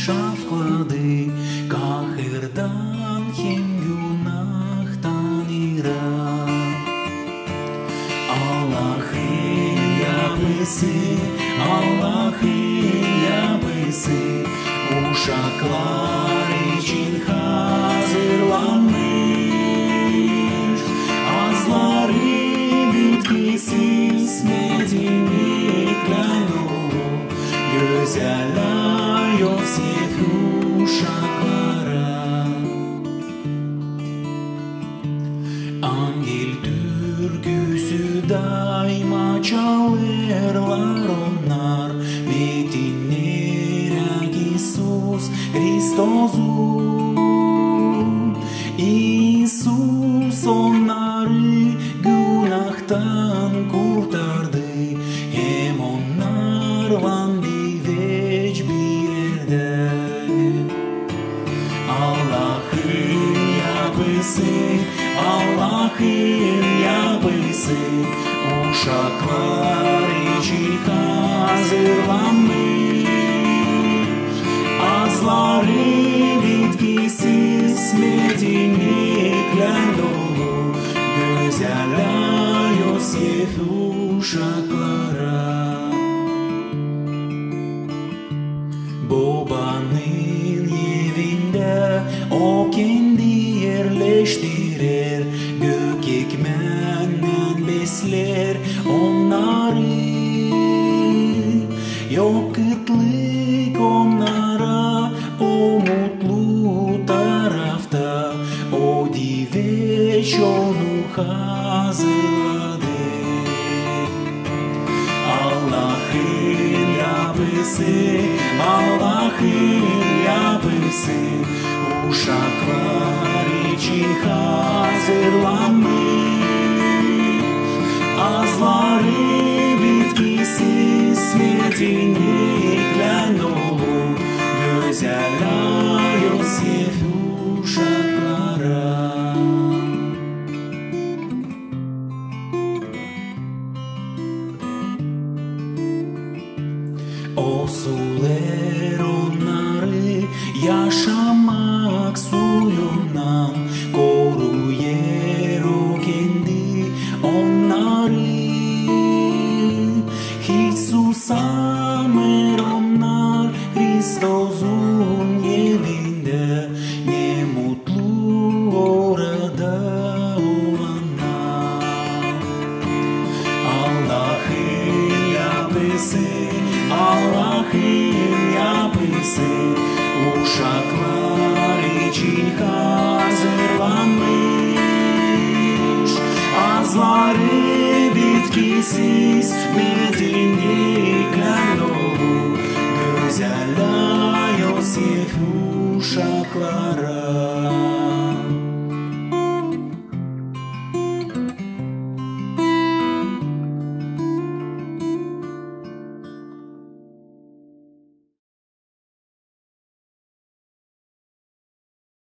şafkladı kahırdan hem günahtan irak. Allah'ın yapısı, Allah'ın yapısı uşaklar için hazırlanmış. Azları bitkisiz medeniyetler dolu, güzeller Yosef uşaklara. Angel türküsü daima çalırlar onlar, dinleyerek İsus Kristos'un. İsus onları günahtan kurtardı, hem onlarla divec bir yerde. Allah'ın yapısı, Allah'ın yapısı uşaklar için hazırlanmış. Azları bitkisiz medeniyetler dolu, güzeller Yosef uşaklara. Babanın evinde o kendi yerleştirir, gök ekmeğinden besler onları. Yok kıtlık onlara o mutlu tarafta, o diveç onu hazırladı. Allah'ın yapısı, Allah'ın yapısı uşaklar için hazırlanmış. Azları bitkisiz medeniyetler dolu, güzeller Yosef uşaklara. O sular onları yaşamak suyundan koruyar, o kendi onları. Hiç susamır onlar Kristos'un evinde, ne mutlu orada olanlar. Allah'ın yapısı, Allah'ın yapısı uşaklar için hazırlanmış. Azları bitkisiz medeniyetler dolu, güzeller Yosef uşaklara.